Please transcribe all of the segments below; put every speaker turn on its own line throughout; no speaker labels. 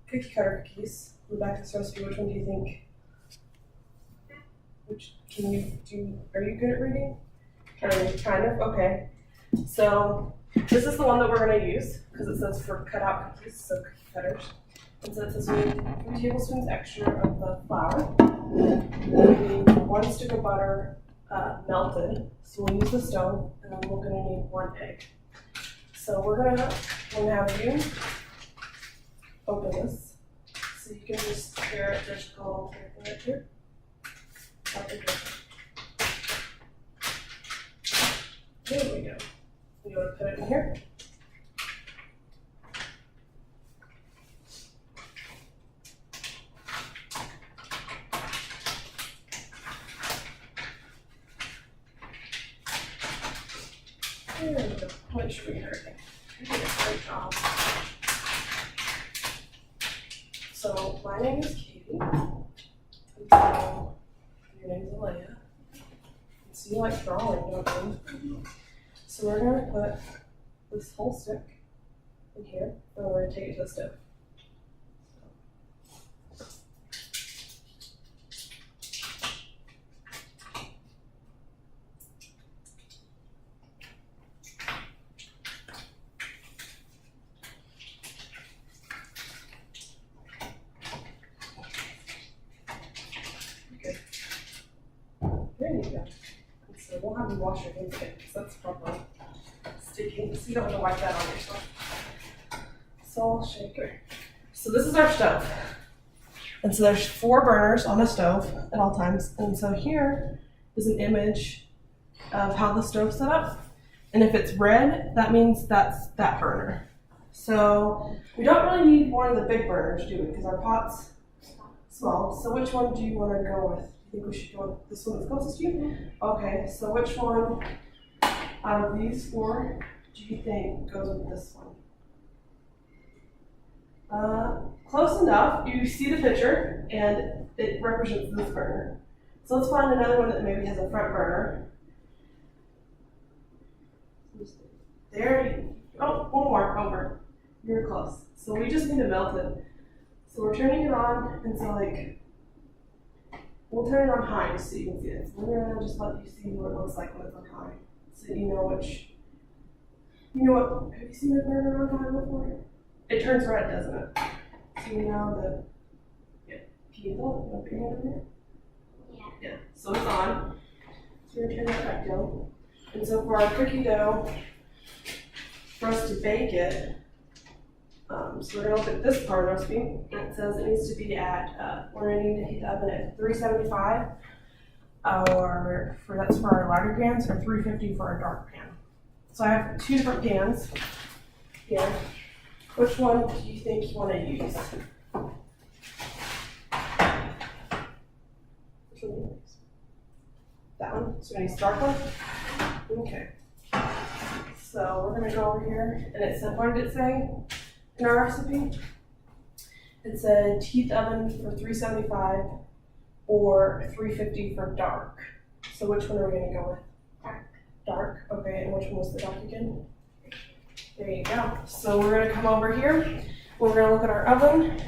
cookie cutter cookies. On the back of this recipe, which one do you think? Are you good at reading? Kind of, okay. So this is the one that we're gonna use because it says for cut out cookies, so cookie cutters. And so it says we need 3 tablespoons extra of the flour. We need 1 stick of butter melted. So we'll use the stove, and then we're gonna need 1 egg. So we're gonna have you open this. So you can just hear it, there's a little thing right here. There we go. You want to put it in here? There we go. Make sure we get everything. You did a great job. So my name is Katie. And so your name is Alea. So you like drawing, don't you? So we're going to put this whole stick in here, and we're going to take it to the stove. Okay. There you go. So we'll have you wash your hands again, because that's probably sticky, so you don't want to wipe that on yourself. So I'll shake her. So this is our stove. And so there's 4 burners on the stove at all times. And so here is an image of how the stove's set up. And if it's red, that means that's that burner. So we don't really need one of the big burners, do we? Because our pot's small. So which one do you want to go with? I think we should go with this one that's closest to you? Okay, so which one out of these 4 do you think goes with this one? Close enough. You see the picture, and it represents this burner. So let's find another one that maybe has a front burner. There you go. Oh, one more over. You're close. So we just need to melt it. So we're turning it on, and so we'll turn it on high just so you can see it. So we're gonna just let you see what it looks like when it's on high. So you know which, have you seen a burner on high before? It turns red, doesn't it? So you know that, yeah. Can you hold it? Put your hand in there? Yeah. So it's on. So we're gonna turn that back down. And so for our cookie dough, for us to bake it, so we're gonna look at this part of the recipe. It says it needs to be at, we're gonna need to heat the oven at 375, or that's for our lighter pans, or 350 for our dark pan. So I have 2 different pans here. Which one do you think you want to use? Which one do you use? That one? So we're gonna use the dark one? Okay. So we're gonna go over here, and it said, what did it say in our recipe? It said heat the oven for 375 or 350 for dark. So which one are we gonna go with?
Dark.
Dark, okay, and which one was the dark again? There you go. So we're gonna come over here, we're gonna look at our oven,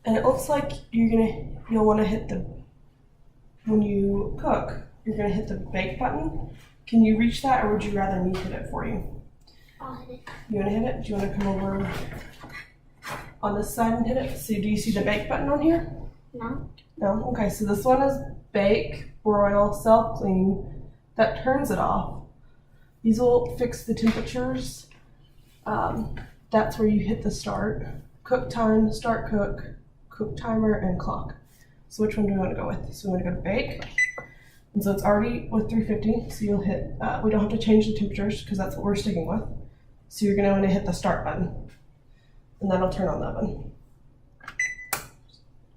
and it looks like you'll wanna hit when you cook, you're gonna hit the bake button. Can you reach that, or would you rather me hit it for you?
I'll hit it.
You wanna hit it? Do you wanna come over on this side and hit it? So do you see the bake button on here?
No.
No? Okay, so this one is bake, broil, self-clean. That turns it off. These will fix the temperatures. That's where you hit the start. Cook time, start cook timer, and clock. So which one do we want to go with? So we want to go to bake. And so it's already with 350, so you'll hit, we don't have to change the temperatures because that's what we're sticking with. So you're gonna want to hit the start button, and that'll turn on the oven.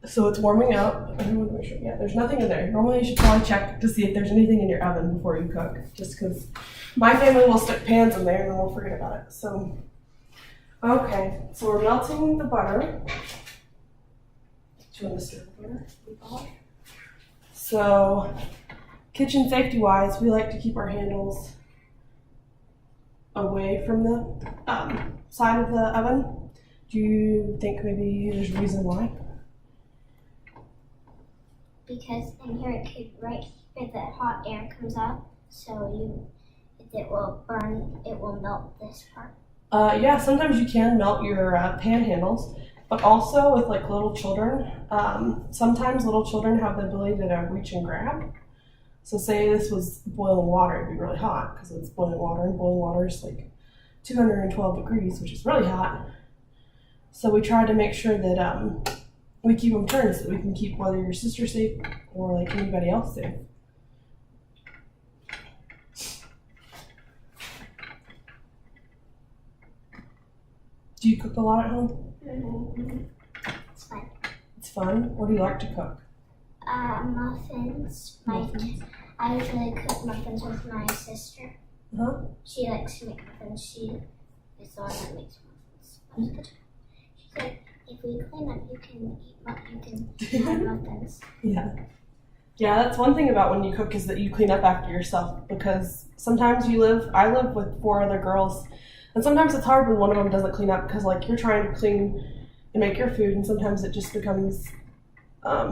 So it's warming up. I want to make sure, yeah, there's nothing in there. Normally you should probably check to see if there's anything in your oven before you cook, just because my family will stick pans in there and then we'll forget about it. So, okay, so we're melting the butter. Do you want to stir the butter? So, kitchen safety wise, we like to keep our handles away from the side of the oven, Do you think maybe there's a reason why?
Because in here it could right here the hot air comes out, so it will burn. It will melt this part.
Yeah, sometimes you can melt your pan handles, but also with like little children, sometimes little children have the ability to reach and grab. So say this was boiling water, it'd be really hot because it's boiling water, and boiling water is like 212 degrees, which is really hot. So we try to make sure that we keep them turned so that we can keep whether your sister safe or like anybody else safe. Do you cook a lot at home?
It's fine.
It's fun. What do you like to cook?
Muffins. I usually cook muffins with my sister.
Huh?
She likes to make muffins. She is the one that makes muffins most of the time. She said, if we clean up, you can have muffins.
Yeah. Yeah, that's one thing about when you cook is that you clean up after yourself, because sometimes I live with 4 other girls, and sometimes it's hard when one of them doesn't clean up because like you're trying to clean and make your food, and sometimes it just becomes a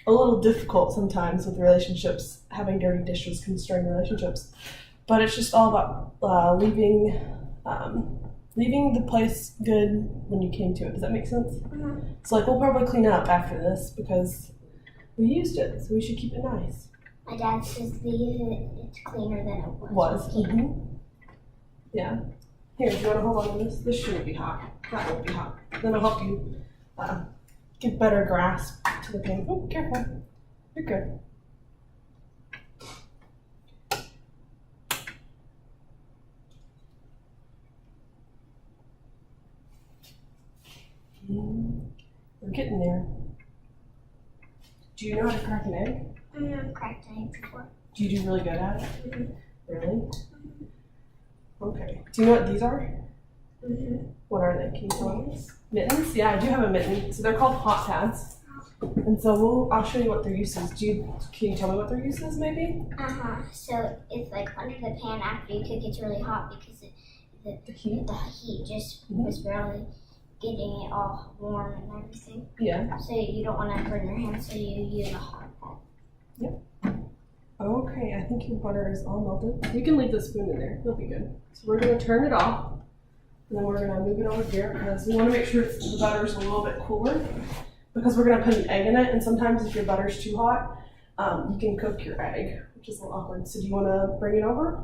little difficult sometimes with relationships. Having dirty dishes can strain relationships, but it's just all about leaving the place good when you came to it. Does that make sense?
Mm-hmm.
So like we'll probably clean up after this because we used it, so we should keep it nice.
My dad says it's cleaner than it was.
Mm-hmm. Yeah. Here, do you want to hold on to this? This shouldn't be hot. That won't be hot. Then I'll help you give better grasp to the pan. Oh, careful. You're good. We're getting there. Do you know how to crack an egg?
I've cracked an egg before.
Do you do really good at it?
Mm-hmm.
Really? Okay. Do you know what these are?
Mm-hmm.
What are they? Can you tell me? Mittens? Yeah, I do have a mitten. So they're called hot pads. And so I'll show you what their use is. Can you tell me what their use is, maybe?
So it's like under the pan after you cook, it's really hot because
The heat?
the heat just was barely getting it all warm and everything.
Yeah.
So you don't want to burn your hands, so you use a hot pad.
Okay, I think your butter is all melted. You can leave the spoon in there. It'll be good. So we're going to turn it off. And then we're going to move it over here because we want to make sure the butter's a little bit cooler, because we're going to put an egg in it. And sometimes if your butter's too hot, you can cook your egg, which is a little awkward. So do you want to bring it over?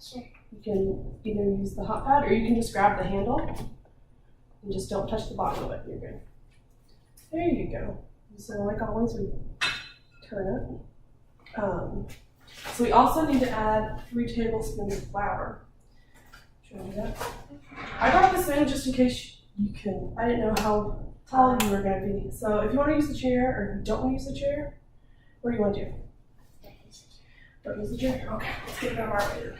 Sure.
You can either use the hot pad or you can just grab the handle and just don't touch the bottom of it. You're good. There you go. So like always, we turn it. So we also need to add 3 tablespoons of flour. Should I do that? I brought this in just in case you can. I didn't know how tall you were going to be. So if you want to use the chair or if you don't want to use the chair, what do you want to do? Don't use the chair? Okay, let's get it out of our way.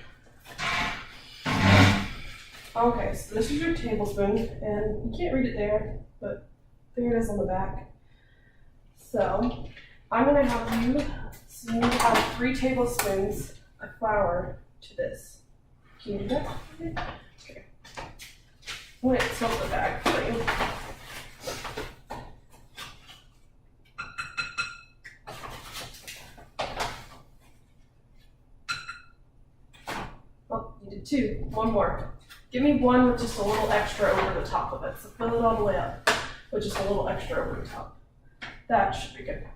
Okay, so this is your tablespoon, and you can't read it there, but there it is on the back. So I'm going to have you add 3 tablespoons of flour to this. Can you do that? Okay. I'm going to tilt the bag for you. Oh, you did 2. One more. Give me one with just a little extra over the top of it. So fill it all the way up with just a little extra over the top. That should be good.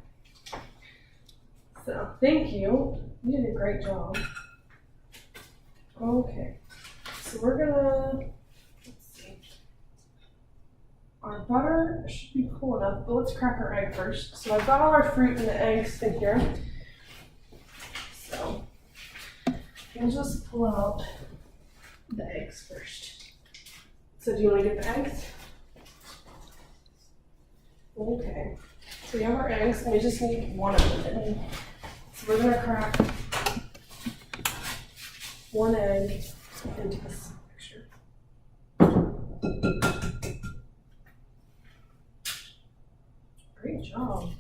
So, thank you. You did a great job. Okay. So we're gonna, let's see. Our butter should be cool enough, but let's crack our egg first. So I've got all our fruit and the eggs in here. So we'll just pull out the eggs first. So do you want to get the eggs? Okay. So we have our eggs, and we just need one of them. So we're gonna crack 1 egg into this mixture. Great job.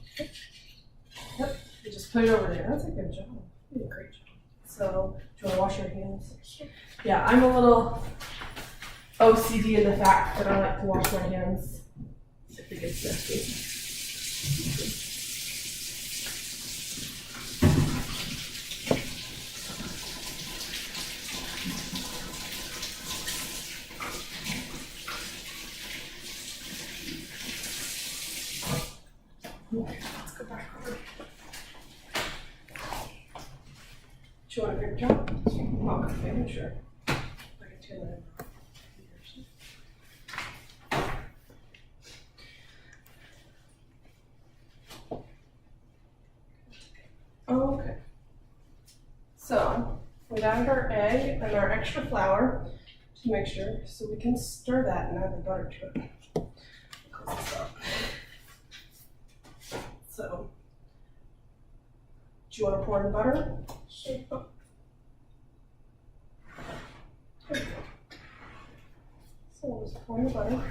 Yep, you just put it over there. That's a good job. You did a great job. So, do you want to wash your hands?
Sure.
Yeah, I'm a little OCD in the fact that I like to wash my hands if it gets messy. Okay, let's go back over. Do you want a bigger job? Oh, okay, sure. I can turn that off. Oh, okay. So we added our egg and our extra flour to make sure, so we can stir that and add the butter to it. Close this up. So, do you want to pour in butter?
Sure.
So we'll just pour in the butter.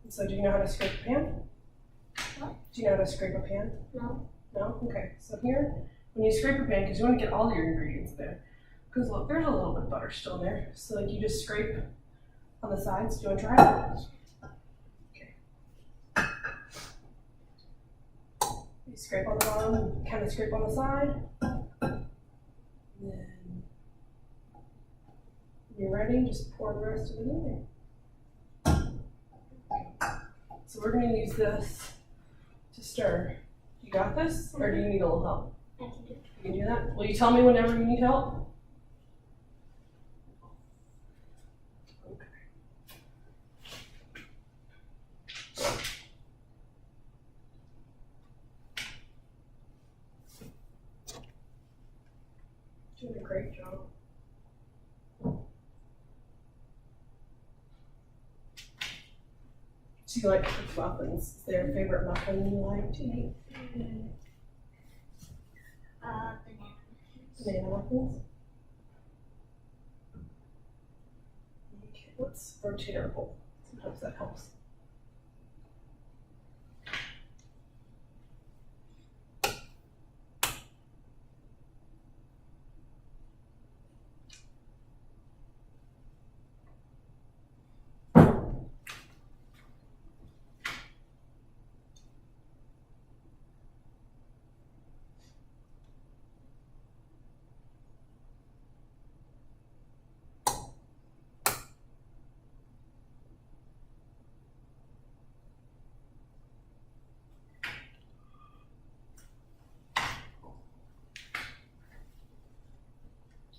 And so do you know how to scrape a pan?
What?
Do you know how to scrape a pan?
No.
No? Okay. So here, when you scrape a pan, because you want to get all your ingredients in there. Because look, there's a little bit of butter still in there. So like you just scrape on the sides. Do you want to try it? Okay. You scrape on the bottom and kind of scrape on the side. And then when you're ready, just pour the rest of it in there. So we're going to use this to stir. You got this? Or do you need a little help?
I can do it.
You can do that? Will you tell me whenever you need help? Okay. Doing a great job. Do you like to cook muffins? Is there a favorite muffin you like to eat?
Banana.
Banana muffins? Okay, let's rotate our bowl. Sometimes that helps.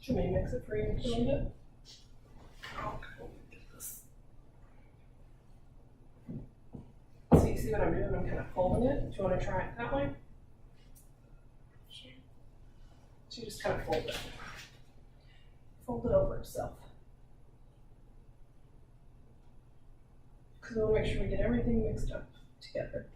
Should we mix it for you a little bit? Okay, let me get this. So you see what I'm doing? I'm kind of folding it. Do you want to try it that way?
Sure.
So you just kind of fold it. Fold it over itself. Because we'll make sure we get everything mixed up together.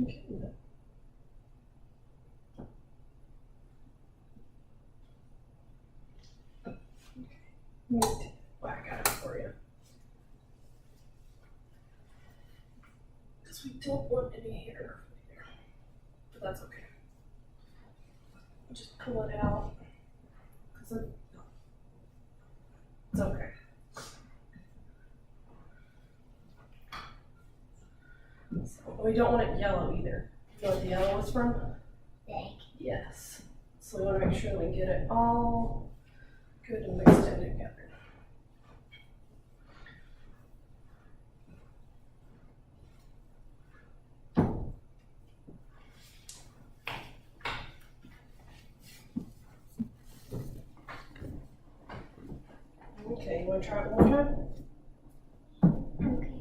Okay. Let me take a whack at it for you. Because we don't want any hair here. But that's okay. Just pull it out. Because it's okay. So we don't want it yellow either. You know what the yellow is from?
The egg.
Yes. So we want to make sure we get it all good and mixed in together. Okay, you want to try it one more time?
Okay.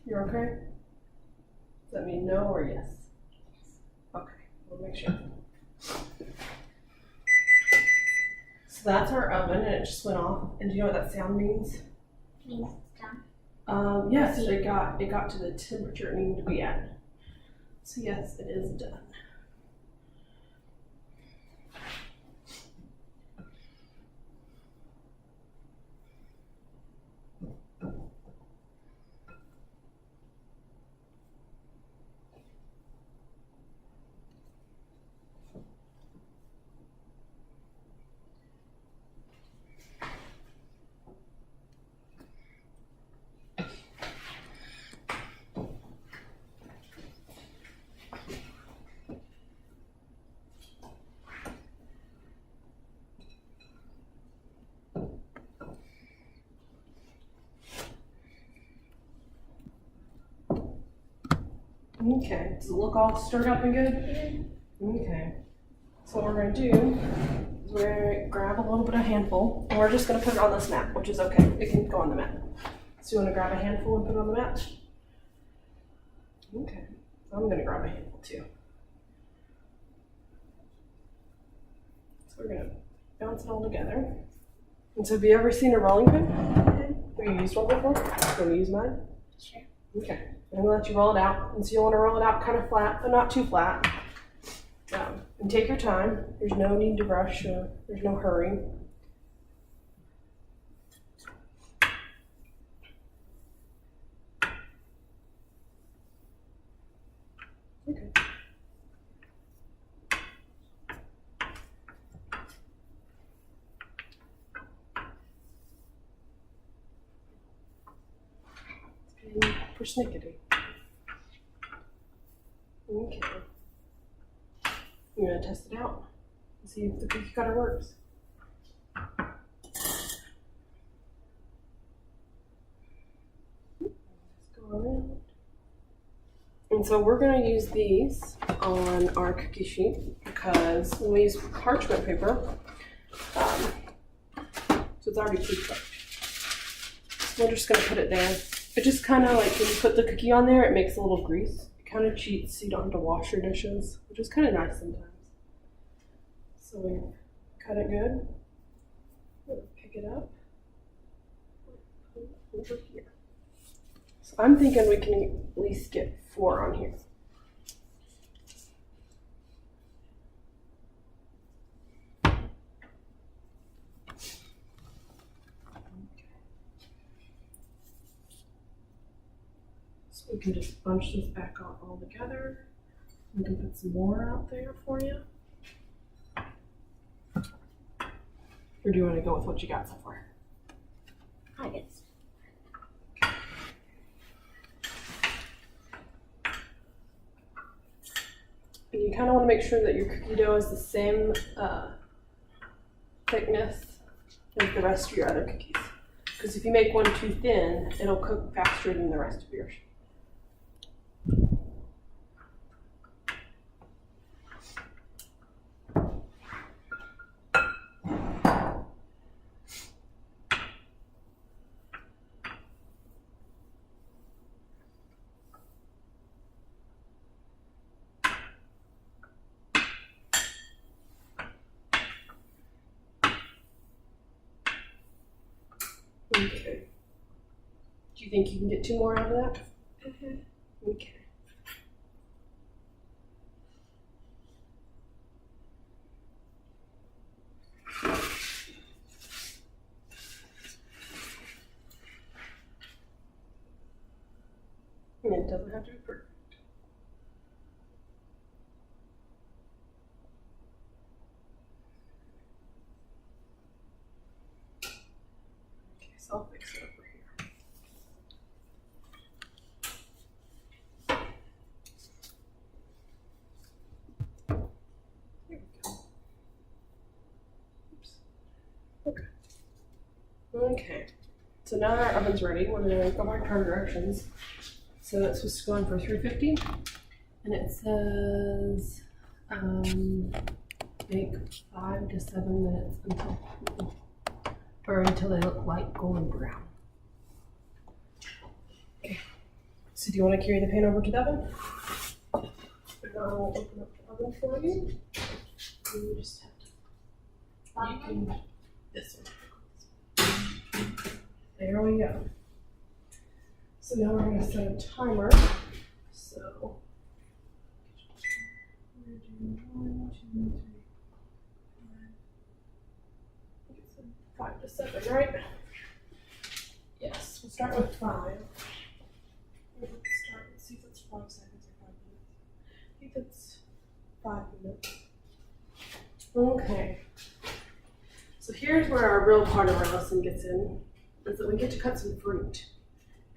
You're okay? Does that mean no or yes?
Yes.
shift. So that's our oven, and it just went off. And do you know what that sound means?
It means it's done.
Yes, it got to the temperature it needed to be at. So yes, it is done. Okay, does it look all stirred up and good? Okay. So what we're gonna do is we're gonna grab a little bit of handful, and we're just gonna put it on this mat, which is okay. It can go on the mat. So you wanna grab a handful and put it on the mat? Okay. I'm gonna grab a handful too. So we're gonna bounce it all together. And so have you ever seen a rolling pin? Have you used one before? You wanna use mine?
Sure.
Okay. I'm gonna let you roll it out. And so you'll wanna roll it out kind of flat, but not too flat. And take your time. There's no need to rush or there's no hurry. Okay. And persnickety. Okay. You're gonna test it out and see if the cookie cutter works. Let's go around. And so we're gonna use these on our cookie sheet because when we use parchment paper, so it's already pre-cooked. So we're just gonna put it there. It just kind of like when you put the cookie on there, it makes a little grease. It kind of cheats so you don't have to wash your dishes, which is kind of nice sometimes. So we cut it good. We'll pick it up. Over here. So I'm thinking we can at least get 4 on here. So we can just bunch this back on all together. We can put some more out there for you. Or do you want to go with what you got so far?
I guess.
And you kind of want to make sure that your cookie dough is the same thickness as the rest of your other cookies. Because if you make one too thin, it'll cook faster than the rest of yours. Okay. Do you think you can get 2 more out of that? Mm-hmm. Okay. And it doesn't have to be perfect. So I'll fix it over here. There we go. Oops. Okay. Okay. So now our oven's ready. We're going to go back to our directions. So it's just going for 350, and it says bake 5 to 7 minutes until they look light golden brown. Okay. So do you want to carry the pan over to the oven? I'll open up the oven for you. And you just have to, you can, this one. There we go. So now we're going to set a timer. So, 1, 2, 3, 5 to 7, right? Yes, we'll start with 5. Let's see if it's 5 seconds or 5 minutes. I think it's 5 minutes. Okay. So here's where our real part of our lesson gets in, is that we get to cut some fruit.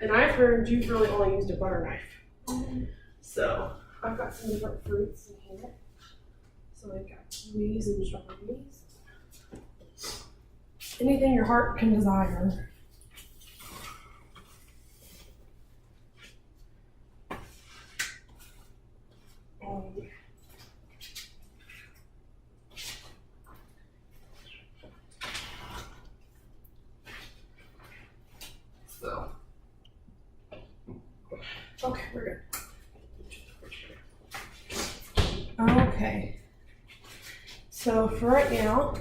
And I've heard you've really only used a butter knife. So I've got some different fruits in here. So I've got kiwis and strawberries. Anything your heart can desire. Okay, we're good. Okay. So for right now,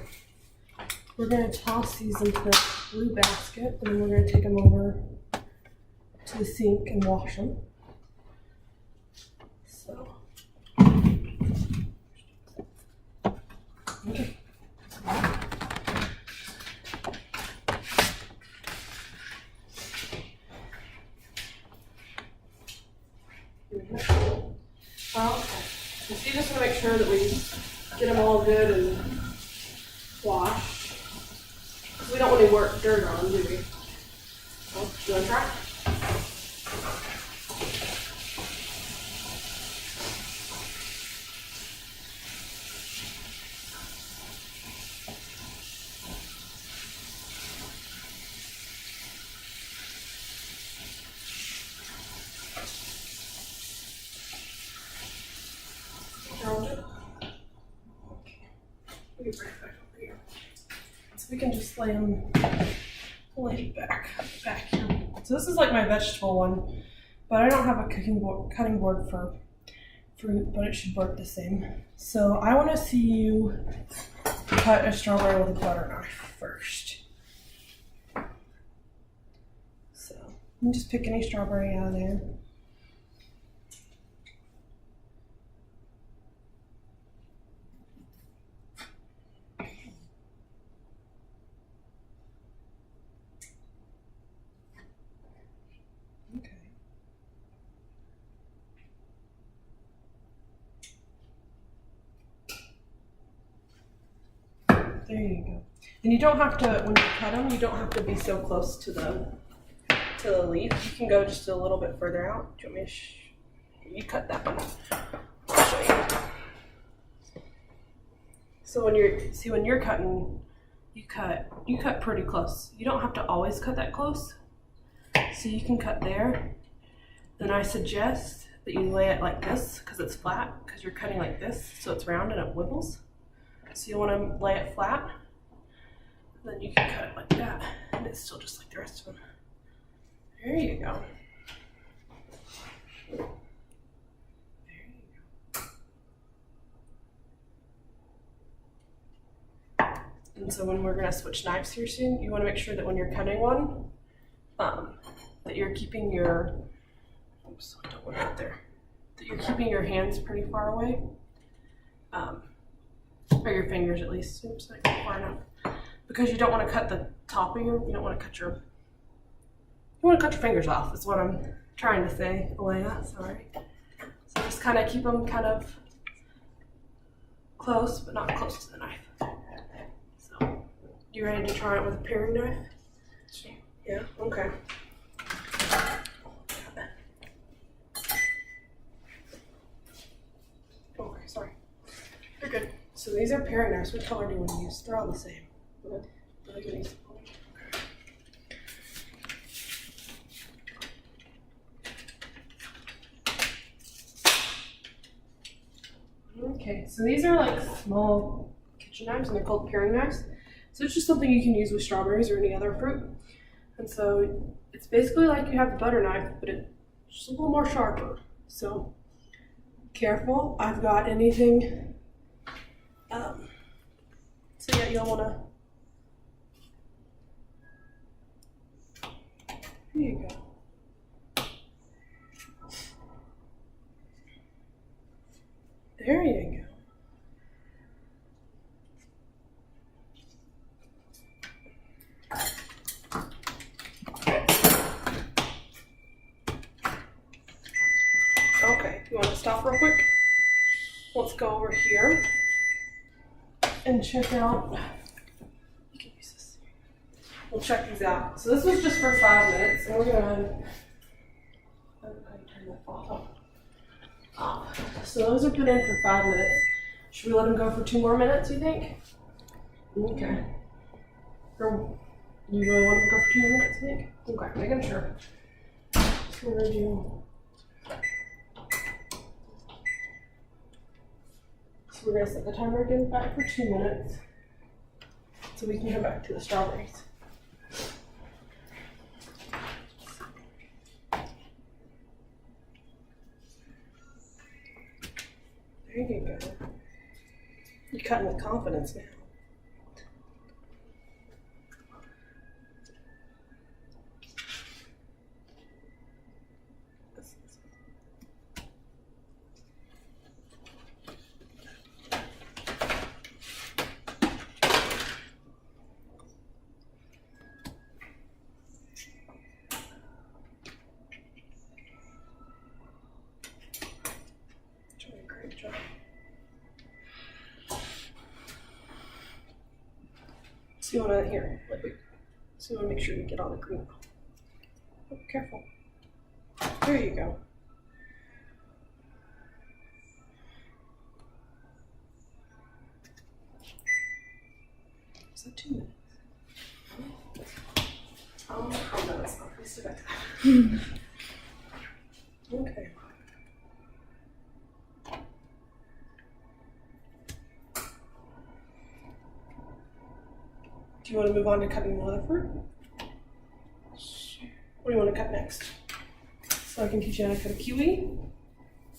we're going to toss these into the blue basket, and then we're going to take them over to the sink and wash them. So. Okay. Okay. So you just want to make sure that we get them all good and washed. We don't want any dirt on them, do we? Oh, you want to try? So we can just lay them back here. So this is like my vegetable one, but I don't have a cutting board for fruit, but it should work the same. So I want to see you cut a strawberry with a butter knife first. So you can just pick any strawberry out of there. There you go. And you don't have to, when you cut them, you don't have to be so close to the leaf. You can go just a little bit further out. Do you want me to you cut that one. I'll show you. So when you're cutting, you cut pretty close. You don't have to always cut that close. So you can cut there. Then I suggest that you lay it like this because it's flat, because you're cutting like this, so it's round and it wibbles. So you want to lay it flat, then you can cut it like that, and it's still just like the rest of them. There you go. There you go. And so when we're going to switch knives here soon, you want to make sure that when you're cutting one, that you're keeping your, oops, I don't want it out there, that you're keeping your hands pretty far away. Or your fingers at least. Oops, not far enough. Because you don't want to cut the top of you don't want to cut your fingers off, is what I'm trying to say, Elena, sorry. So just kind of keep them kind of close, but not close to the knife. So, you ready to try it with a paring knife? Yeah, okay. Okay, sorry. You're good. So these are paring knives. What color do you want to use? They're all the same. Okay, so these are like small kitchen knives and they're called paring knives. So it's just something you can use with strawberries or any other fruit. And so it's basically like you have the butter knife, but it's just a little more sharper. So Careful, I've got anything. So yeah, you'll wanna. Here you go. There you go. Okay, you want to stop real quick? Let's go over here and check out. You can use this. We'll check these out. So this was just for 5 minutes, and we're gonna. Turn that off. So those are put in for 5 minutes. Should we let them go for 2 more minutes, you think? Okay. Or you really want them to go for 2 more minutes, you think? Okay, making sure. So we're gonna do. So we're gonna set the timer again back for 2 minutes. So we can come back to the strawberries. There you go. You're cutting with confidence now. Doing a great job. So you wanna so you wanna make sure you get all the green. Oh, careful. There you go. Is that 2 minutes? Oh no, it's not. We still got that. Okay. Do you want to move on to cutting the other fruit? What do you want to cut next? So I can teach you how to cut a kiwi.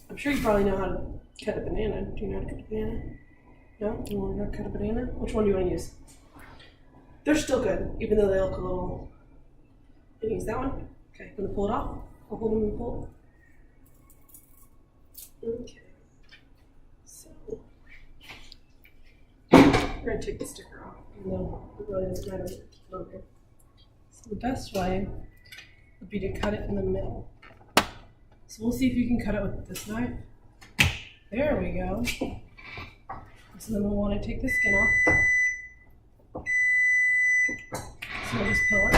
I'm sure you probably know how to cut a banana. Do you know how to cut a banana? No? You want to know how to cut a banana? Which one do you want to use? They're still good, even though they look a little. You use that one? Okay, I'm going to pull it off. I'll hold them and pull it. Okay. So, we're going to take the sticker off. No, it really doesn't matter. Okay. So the best way would be to cut it in the middle. So we'll see if you can cut it with this knife. There we go. So then we'll want to take the skin off. So we'll just peel it.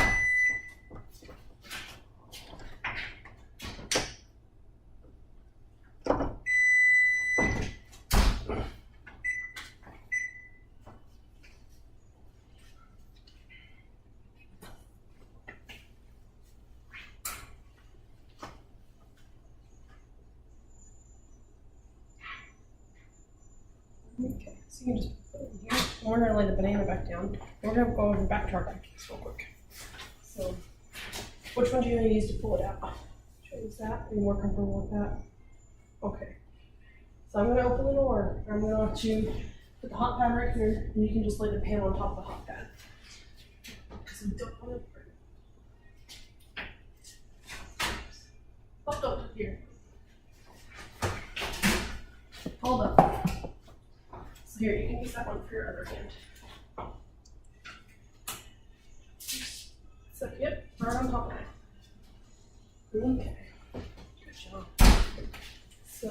Okay, so you can just put it in here. And we're going to lay the banana back down. We're going to go over back to our pancakes real quick. So, which one do you want to use to pull it out? Should I use that? Are you more comfortable with that? Okay. So I'm going to open the door. I'm going to let you put the hot pad right here, and you can just lay the pan on top of the hot pad. Because we don't want to. Oh, here. Hold up. So here, you can use that one for your other hand. So, yep, right on top of it. Okay, good job. So,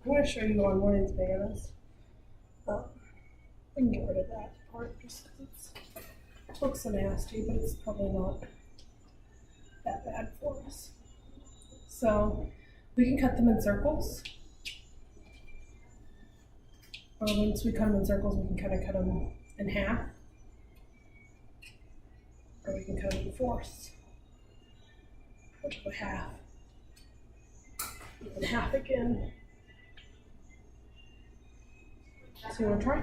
I'm going to show you on one of these bananas. I can get rid of that part just because it looks so nasty, but it's probably not that bad for us. So, we can cut them in circles. Or once we cut them in circles, we can kind of cut them in half. Or we can cut them in fourths. Which is a half. And then half again. So you want to try?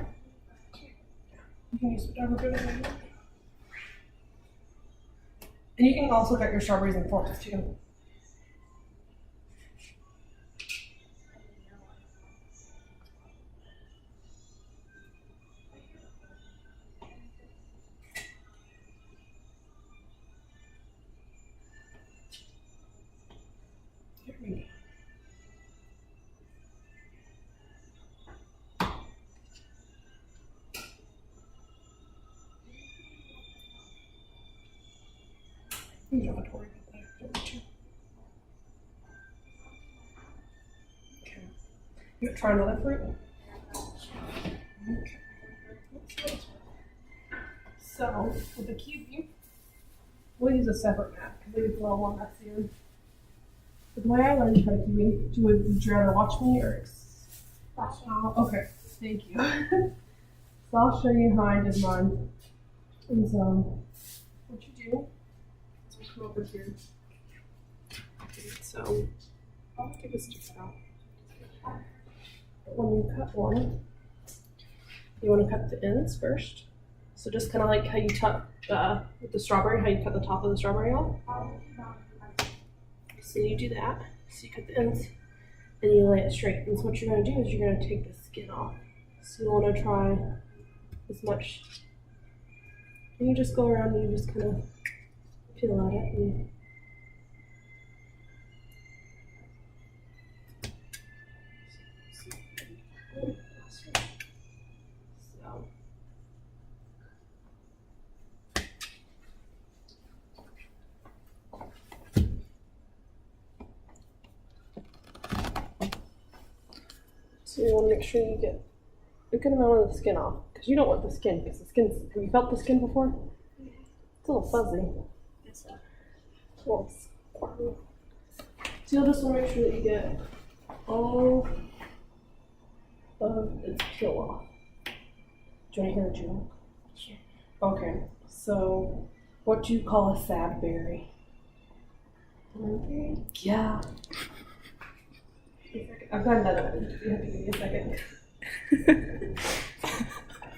You can use whatever good you want. And you can also cut your strawberries in fourths too. You don't have to worry about that. I don't need to. Okay. You try another fruit? Okay. So, with the kiwi, we'll use a separate mat because it's a little more messier. But the way I learned to cut a kiwi, would you rather watch me or? Okay, thank you. So I'll show you how I did mine. And so, what you do is we come over here. So, I'll take a stick out. When you cut one, you want to cut the ends first. So just kind of like how you cut with the strawberry, how you cut the top of the strawberry off. So you do that. So you cut the ends and you lay it straight. And so what you're going to do is you're going to take the skin off. So you want to try as much. And you just go around and you just kind of peel at it. And so you want to make sure you get a good amount of the skin off. Because you don't want the skin, because the skin's, have you felt the skin before? It's a little fuzzy. Well, so you'll just want to make sure that you get all of its peel off. Do you want to hear a joke?
Sure.
Okay, so what do you call a sad berry?
Blueberry?
Yeah. I've got another one. You have to give me a second.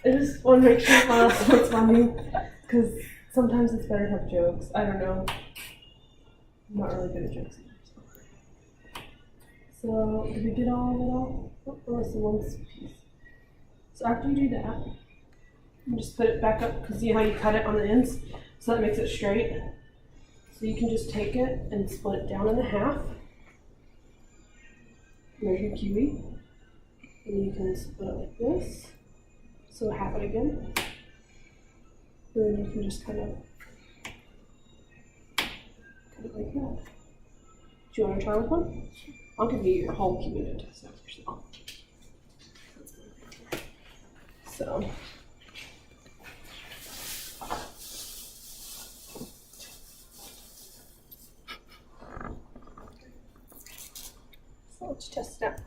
I just want to make sure it's funny, because sometimes it's better to have jokes. I don't know. I'm not really good at jokes either. So, did we get all of it off? Oh, there was one piece. So after you do that, you just put it back up, because see how you cut it on the ends? So that makes it straight. So you can just take it and split it down in half. There's your kiwi. And you can split it like this. So half it again. And then you can just kind of cut it like that. Do you want to try with one? I'll give you your whole kiwi to test out yourself. So. So let's test it out.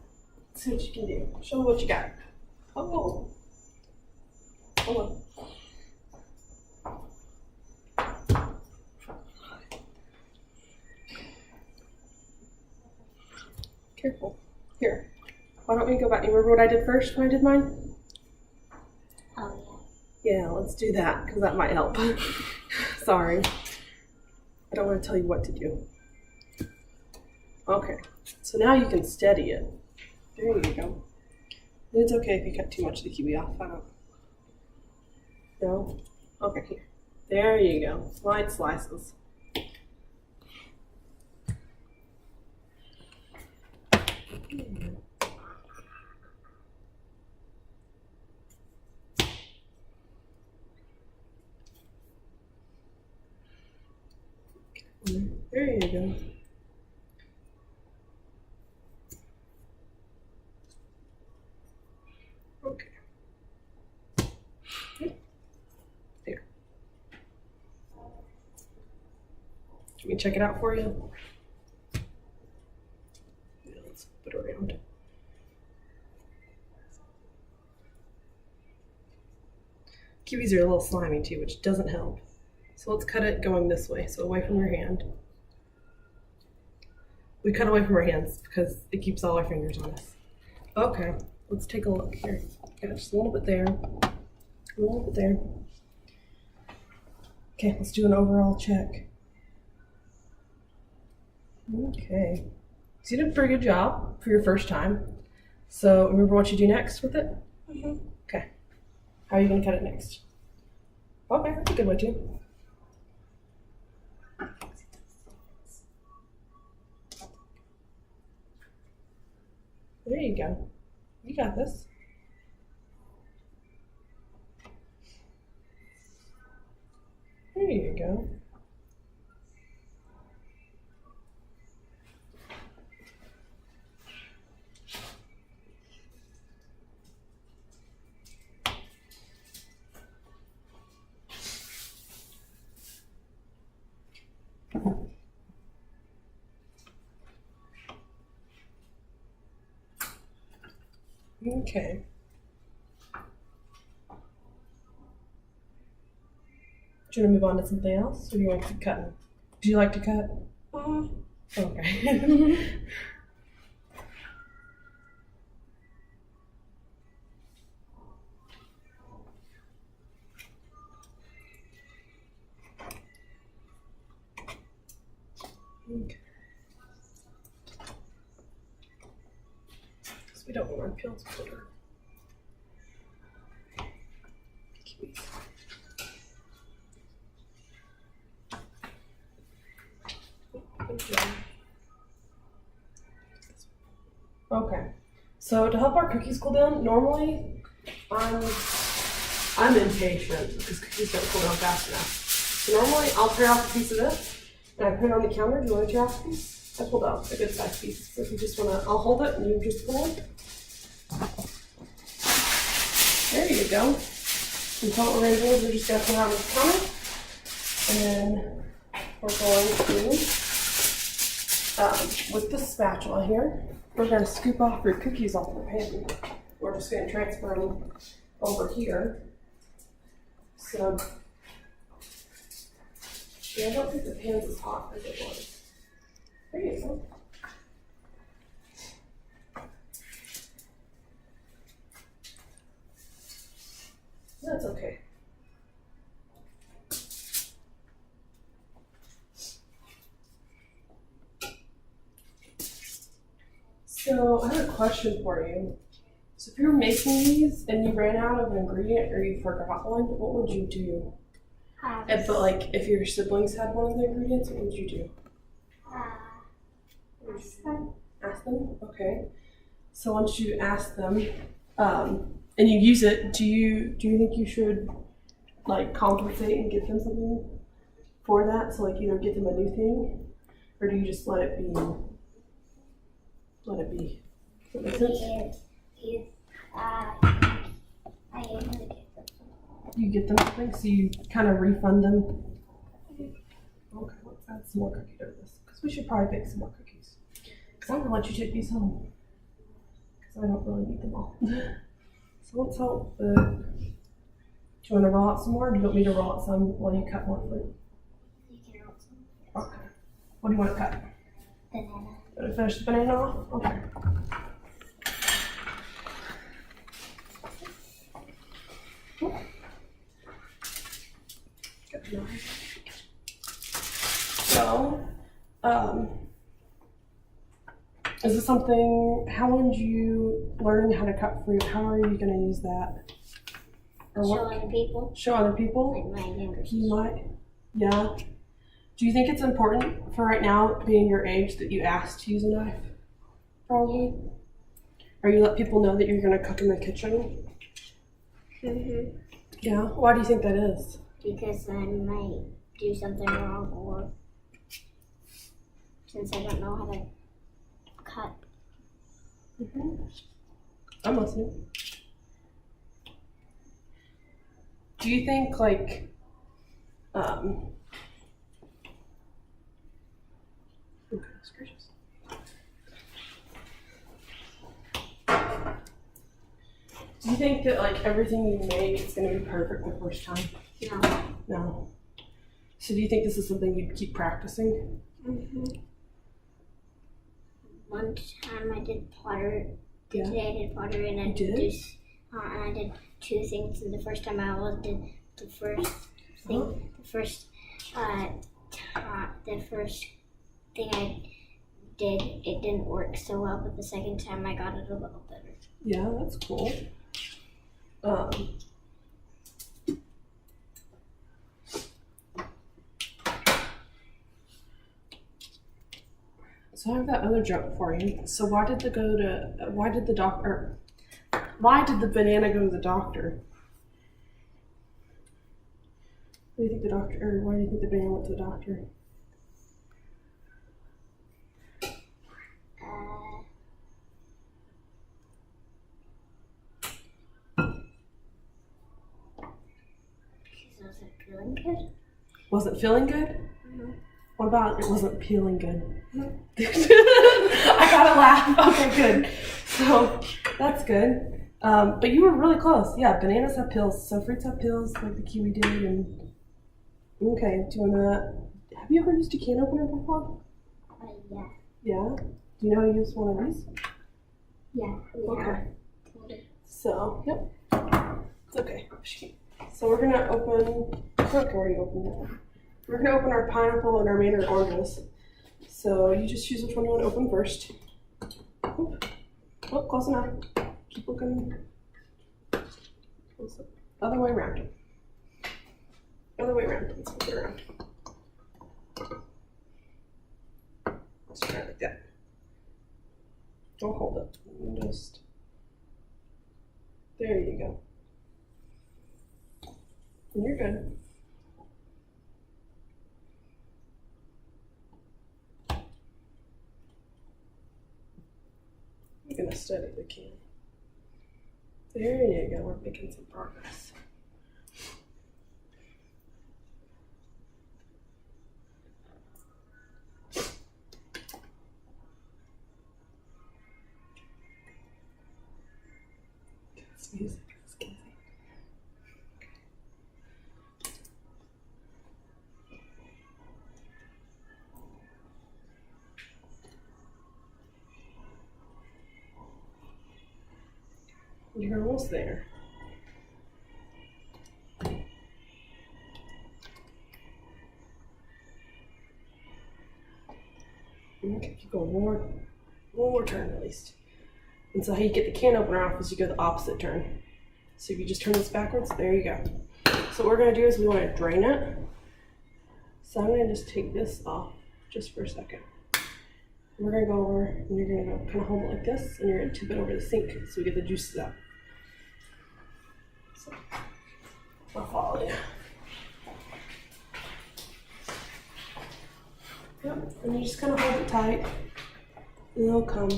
See what you can do. Show me what you got. Oh. Hold on. Careful. Here. Why don't we go back? You remember what I did first when I did mine?
Oh,
Yeah, let's do that, because that might help. Sorry. I don't want to tell you what to do. Okay. So now you can steady it. There you go. It's okay if you cut too much of the kiwi off. I don't. No? Okay, here. There you go. Wide slices. There you go. Okay. There. Let me check it out for you. Yeah, let's put it around. Kiwis are a little slimy too, which doesn't help. So let's cut it going this way, so away from your hand. We cut away from our hands because it keeps all our fingers on us. Okay, let's take a look here. Got just a little bit there, a little bit there. Okay, let's do an overall check. Okay, so you did a pretty good job for your first time. So remember what you do next with it?
Mm-hmm.
Okay, how are you gonna cut it next? Okay, that's a good way too. There you go. You got this. There you go. Okay. Do you want to move on to something else, or do you want to keep cutting? Do you like to cut? Okay. Okay. So we don't want our peels glitter. Okay, so to help our cookies cool down, normally I'm impatient because cookies don't cool down fast enough. So normally I'll tear off a piece of this and I put it on the counter. Do you want to tear off a piece? I pulled out a good sized piece. So if you just want to, I'll hold it and you just pull it. There you go. And so what we're going to do is we're just going to put it on the counter and then we're going to, with the spatula here, we're going to scoop off your cookies off the pan. We're just going to transfer them over here. So, yeah, I don't think the pan's as hot as it was. There you go. That's okay. So I have a question for you. So if you were making these and you ran out of an ingredient or you forgot one, what would you do? But like if your siblings had one of the ingredients, what would you do? Ask them? Okay. So once you ask them, and you use it, do you think you should like compensate and give them something for that? So like either give them a new thing, or do you just let it be? Let it be. Does that make sense?
I usually get them.
You get them something, so you kind of refund them. Okay, let's add some more cookie dough to this because we should probably bake some more cookies. Because I'm gonna let you take these home because I don't really need them all. So let's help. Do you want to roll out some more, or do you want me to roll out some while you cut more fruit?
You can also.
Okay. What do you want to cut?
Banana.
Want to finish the banana off? Okay. So, is this something, how would you learning how to cut fruit, how are you going to use that? Or
Show other people.
Show other people?
Like my younger sister.
You might, yeah. Do you think it's important for right now, being your age, that you ask to use a knife? Probably. Or you let people know that you're going to cook in the kitchen?
Mm-hmm.
Yeah. Why do you think that is?
Because I might do something wrong, or since I don't know how to cut.
Mm-hmm. I'm listening. Do you think like, goodness gracious. Do you think that like everything you make is going to be perfect the first time?
No.
No. So do you think this is something you'd keep practicing?
Mm-hmm. One time I did pottery.
Yeah.
Today I did pottery and I
You did?
and I did two things. And the first time I always did the first thing.
Uh-huh.
The first thing I did, it didn't work so well. But the second time I got it a little better.
Yeah, that's cool. So I have that other joke for you. So why did the banana go to the doctor? Why do you think the banana went to the doctor?
Because I wasn't feeling good.
Wasn't feeling good?
Mm-hmm.
What about it wasn't peeling good? I gotta laugh. Okay, good. So that's good. But you were really close. Yeah, bananas have pills. So fruits have pills, like the kiwi did. And okay, do you wanna? Have you ever used a can opener before?
Yeah.
Yeah. Do you know how to use one of these?
Yeah.
Okay. So, yep. It's okay. So we're gonna open. I think I already opened it. We're gonna open our pineapple and our mandarin oranges. So you just choose which one you want to open first. Oop. Oh, close enough. Keep looking. Other way around. Other way around. Let's flip it around. Let's try it like that. Don't hold it. Just. There you go. And you're good. I'm gonna study the can. There you go. We're making some progress. It's music. It's easy. You're almost there. Okay, keep going. One more turn at least. And so how you get the can opener off is you go the opposite turn. So if you just turn this backwards, there you go. So what we're gonna do is we wanna drain it. So I'm gonna just take this off just for a second. We're gonna go over and you're gonna go kind of hold it like this and you're gonna tip it over the sink so we get the juices out. So I'll follow you. Yep, and you just kind of hold it tight and it'll come.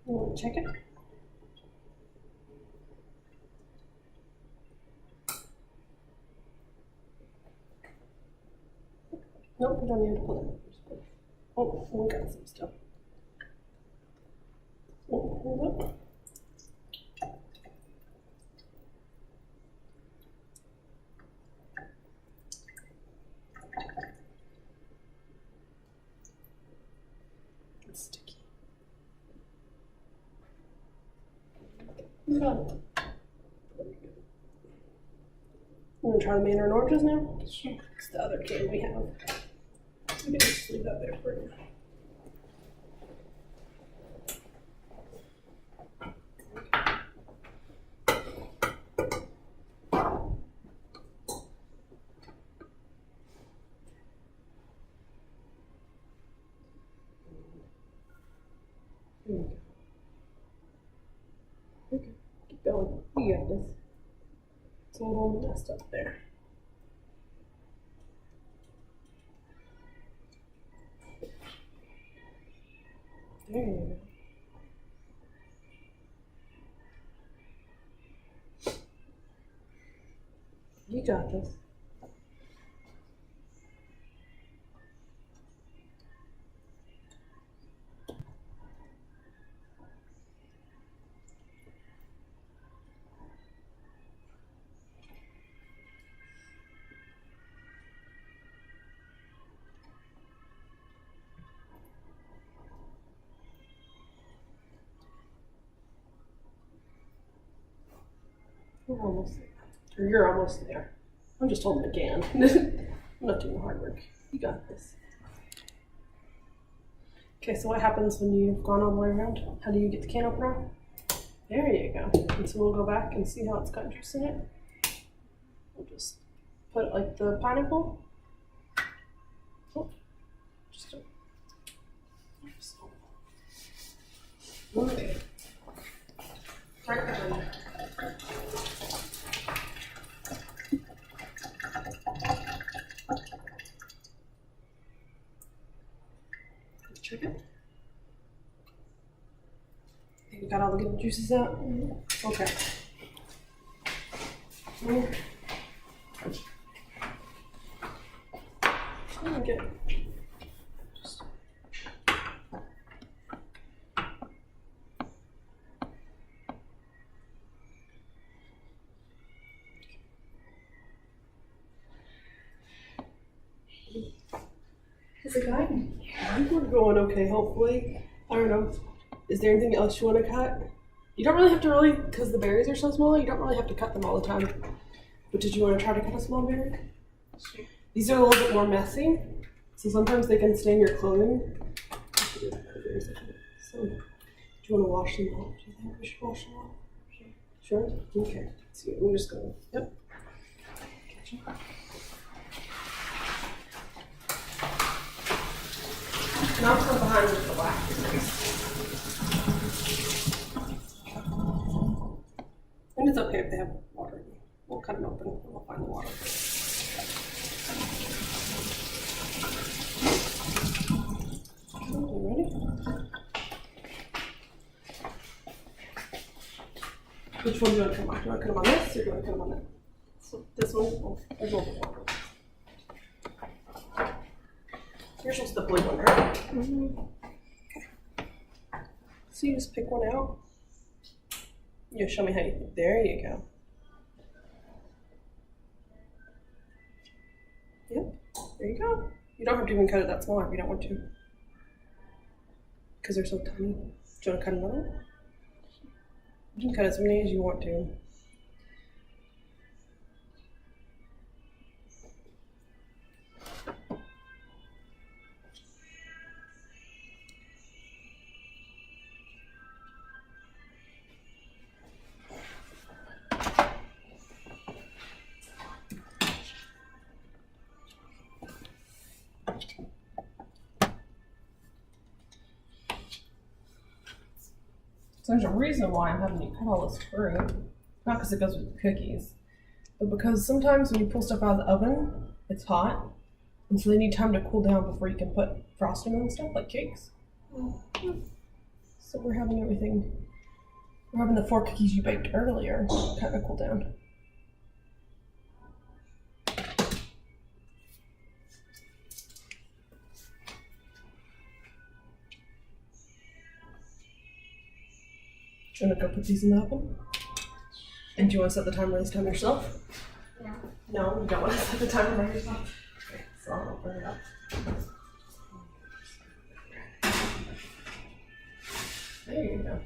You want to check it? Nope, we don't need to pull it. Oh, we got some stuff. Oh, hold up. It's sticky. No. You want to try the mandarin oranges now? Sure. It's the other can we have. We can just leave that there for you. There you go. Okay, keep going. You got this. It's a little messed up there. There you go. You got this. We're almost there. Or you're almost there. I'm just holding the can. I'm not doing the hard work. You got this. Okay, so what happens when you've gone all the way around? How do you get the can opener off? There you go. And so we'll go back and see how it's got juice in it. We'll just put it like the pineapple. Oh, just okay. Right behind you. Check it. Think we got all the good juices out? Okay. Okay.
How's it going?
I think we're going okay, hopefully. I don't know. Is there anything else you want to cut? You don't really have to because the berries are so small, you don't really have to cut them all the time. But did you want to try to cut a small berry?
Sure.
These are a little bit more messy, so sometimes they can stain your clothing. So, do you want to wash them off? Do you think we should wash them off? Sure. Okay. So I'm just going. Yep. And I'll come behind with the black. And it's okay if they have water. We'll cut them open and we'll find the water. You ready? Which one do you want to cut them on? Do you want to cut them on this or do you want to cut them on that? So this one? Oh, there's a little bit more. Here's just the blue one, right? Mm-hmm. Okay. So you just pick one out. You show me how you think. There you go. Yep. There you go. You don't have to even cut it that small if you don't want to. Because they're so tiny. Do you want to cut another? You can cut as many as you want to. So there's a reason why I'm having you cut all this fruit. Not because it goes with the cookies, but because sometimes when you pull stuff out of the oven, it's hot. And so they need time to cool down before you can put frosting on stuff like cakes. So we're having the 4 cookies you baked earlier kind of cool down. Do you want to go put these in the oven? And do you want to set the timer this time yourself?
No.
No, you don't want to set the timer by yourself? Okay, so I'll open it up. There you go.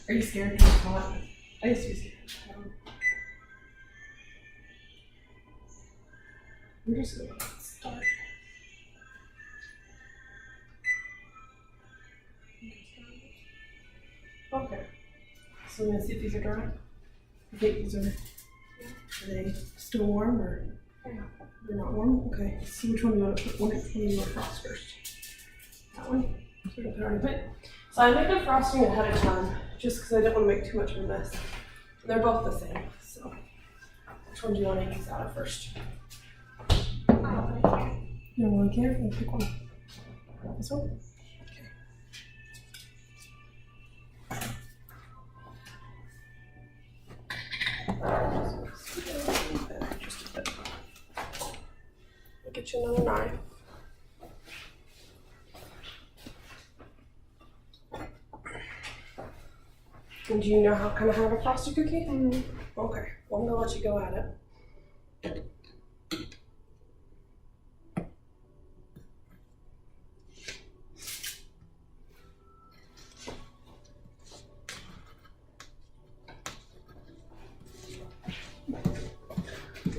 Are you scared because it's hot? I used to be scared. We're just going to start. Okay. So I'm going to see if these are dry. I think these are they still warm or they're not warm? Okay. So which one do you want to put? Which one do you want to frost first? That one? So we're going to put it on a plate. So I made the frosting ahead of time just because I didn't want to make too much of a mess. They're both the same. So which one do you want to use out of first? You don't really care? You pick one. This one? Just a bit. I'll get you another knife. And do you know how kind of have a frosted cookie? Mm-hmm. Okay, well I'm gonna let you go at it.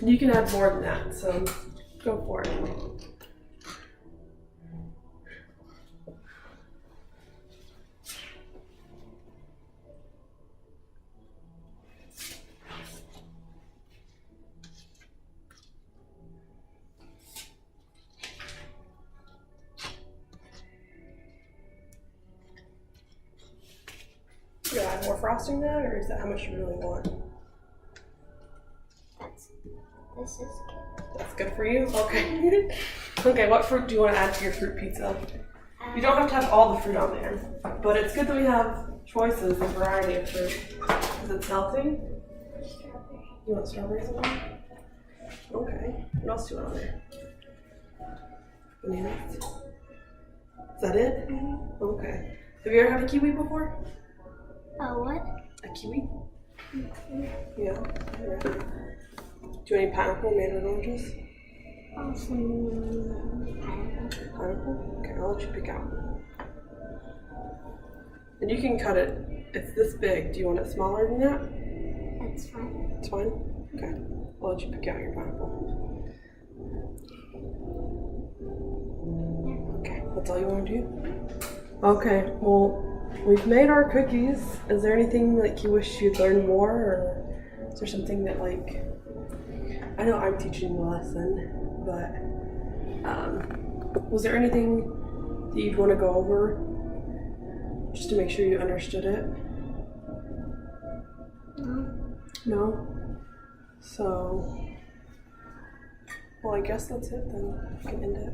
You can add more than that, so go for it. You add more frosting then, or is that how much you really want?
This is good.
That's good for you? Okay. Okay, what fruit do you want to add to your fruit pizza? You don't have to have all the fruit on there, but it's good that we have choices, a variety of fruit, because it's healthy.
Strawberry.
You want strawberries on there? Okay. What else do you want on there? Bananas? Is that it? Okay. Have you ever had a kiwi before?
What?
A kiwi? Yeah. Alright. Do you want any pineapple, mandarin oranges?
Some pineapple.
Pineapple? Okay, I'll let you pick out. And you can cut it. It's this big. Do you want it smaller than that?
That's fine.
It's fine? Okay. I'll let you pick out your pineapple. Okay, that's all you want to do? Okay, well, we've made our cookies. Is there anything like you wish you'd learned more, or is there something that like, I know I'm teaching the lesson, but was there anything that you'd want to go over just to make sure you understood it?
No.
No? So, well, I guess that's it then. We can end it.